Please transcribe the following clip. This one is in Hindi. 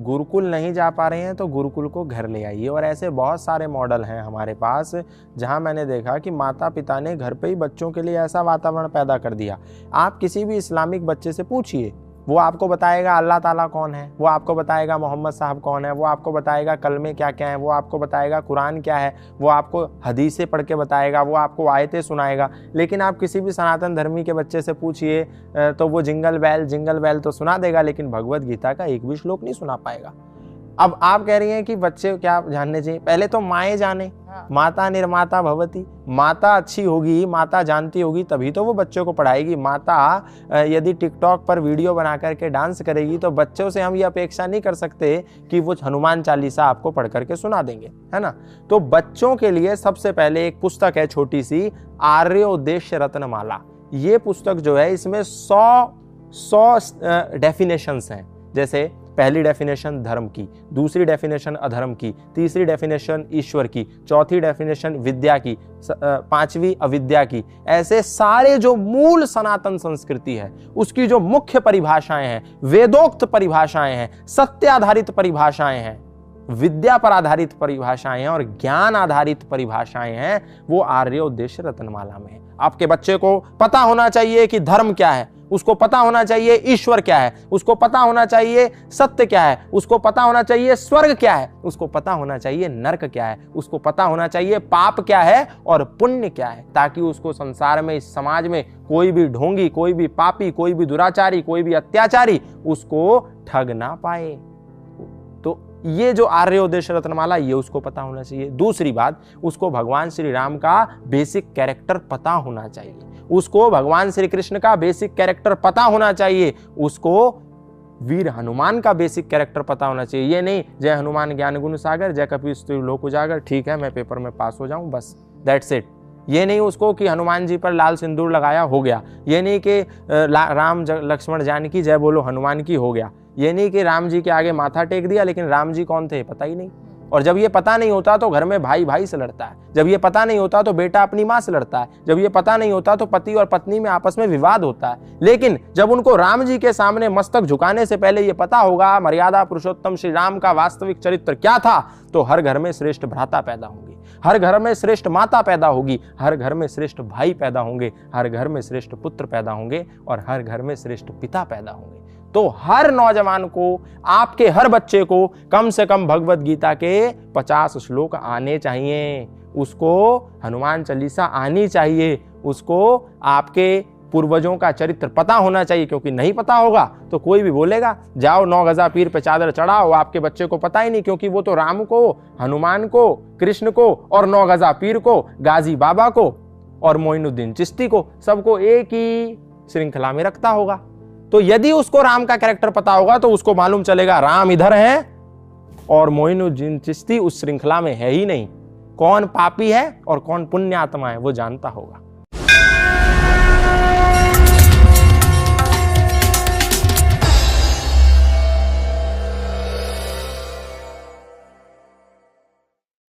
गुरुकुल नहीं जा पा रहे हैं तो गुरुकुल को घर ले आइए। और ऐसे बहुत सारे मॉडल हैं हमारे पास जहां मैंने देखा कि माता पिता ने घर पे ही बच्चों के लिए ऐसा वातावरण पैदा कर दिया। आप किसी भी इस्लामिक बच्चे से पूछिए, वो आपको बताएगा अल्लाह ताला कौन है, वो आपको बताएगा मोहम्मद साहब कौन है, वो आपको बताएगा कलमे क्या क्या हैं, वो आपको बताएगा कुरान क्या है, वो आपको हदीसें पढ़ के बताएगा, वो आपको आयतें सुनाएगा। लेकिन आप किसी भी सनातन धर्मी के बच्चे से पूछिए तो वो जिंगल बेल तो सुना देगा, लेकिन भगवत गीता का एक भी श्लोक नहीं सुना पाएगा। अब आप कह रही हैं कि बच्चे क्या जानने चाहिए? पहले तो माएँ जाने, माता निर्माता भवती। माता अच्छी होगी, माता जानती होगी, तभी तो वो बच्चों को पढ़ाएगी। माता यदि टिकटॉक पर वीडियो बना करके डांस करेगी तो बच्चों से हम ये अपेक्षा नहीं कर सकते कि वो हनुमान चालीसा आपको पढ़ करके सुना देंगे, है ना। तो बच्चों के लिए सबसे पहले एक पुस्तक है छोटी सी, आर्योद्देश्य रत्नमाला। ये पुस्तक जो है इसमें 100 डेफिनेशंस हैं। जैसे पहली डेफिनेशन धर्म की, दूसरी डेफिनेशन अधर्म की, तीसरी डेफिनेशन ईश्वर की, चौथी डेफिनेशन विद्या की, पांचवी अविद्या की। ऐसे सारे जो मूल सनातन संस्कृति है उसकी जो मुख्य परिभाषाएं हैं, वेदोक्त परिभाषाएं हैं, सत्य आधारित परिभाषाएं हैं, विद्या पर आधारित परिभाषाएं हैं और ज्ञान आधारित परिभाषाएं हैं, वो आर्योद्देश्य रत्नमाला में है। आपके बच्चे को पता होना चाहिए कि धर्म क्या है, उसको पता होना चाहिए ईश्वर क्या है, उसको पता होना चाहिए सत्य क्या है, उसको पता होना चाहिए स्वर्ग क्या है, उसको पता होना चाहिए नरक क्या है, उसको पता होना चाहिए पाप क्या है और पुण्य क्या है, ताकि उसको संसार में, इस समाज में कोई भी ढोंगी, कोई भी पापी, कोई भी दुराचारी, कोई भी अत्याचारी उसको ठग ना पाए। तो ये जो आर्योद्देश्य रत्नमाला, ये उसको पता होना चाहिए। दूसरी बात, उसको भगवान श्री राम का बेसिक कैरेक्टर पता होना चाहिए, उसको भगवान श्री कृष्ण का बेसिक कैरेक्टर पता होना चाहिए, उसको वीर हनुमान का बेसिक कैरेक्टर पता होना चाहिए। ये नहीं जय हनुमान ज्ञान गुण सागर, जय कपीस तिहु लोक उजागर, ठीक है मैं पेपर में पास हो जाऊं बस, दैट्स इट। ये नहीं उसको कि हनुमान जी पर लाल सिंदूर लगाया हो गया, ये नहीं कि राम लक्ष्मण जानकी जय बोलो हनुमान की हो गया, ये नहीं कि राम जी के आगे माथा टेक दिया लेकिन राम जी कौन थे पता ही नहीं। और जब ये पता नहीं होता तो घर में भाई भाई से लड़ता है, जब ये पता नहीं होता तो बेटा अपनी माँ से लड़ता है, जब ये पता नहीं होता तो पति और पत्नी में आपस में विवाद होता है। लेकिन जब उनको राम जी के सामने मस्तक झुकाने से पहले ये पता होगा मर्यादा पुरुषोत्तम श्री राम का वास्तविक चरित्र क्या था, तो हर घर में श्रेष्ठ भ्राता पैदा होंगे, हर घर में श्रेष्ठ माता पैदा होगी, हर घर में श्रेष्ठ भाई पैदा होंगे, हर घर में श्रेष्ठ पुत्र पैदा होंगे और हर घर में श्रेष्ठ पिता पैदा होंगे। तो हर नौजवान को, आपके हर बच्चे को कम से कम भगवत गीता के 50 श्लोक आने चाहिए, उसको हनुमान चालीसा आनी चाहिए, उसको आपके पूर्वजों का चरित्र पता होना चाहिए। क्योंकि नहीं पता होगा तो कोई भी बोलेगा जाओ 9 गजा पीर पे चादर चढ़ाओ, आपके बच्चे को पता ही नहीं, क्योंकि वो तो राम को, हनुमान को, कृष्ण को और 9 गजा पीर को, गाजी बाबा को और मोइनुद्दीन चिश्ती को, सबको एक ही श्रृंखला में रखता होगा। तो यदि उसको राम का कैरेक्टर पता होगा तो उसको मालूम चलेगा राम इधर है और मोइनुद्दीन चिश्ती उस श्रृंखला में है ही नहीं, कौन पापी है और कौन पुण्य आत्मा है वो जानता होगा।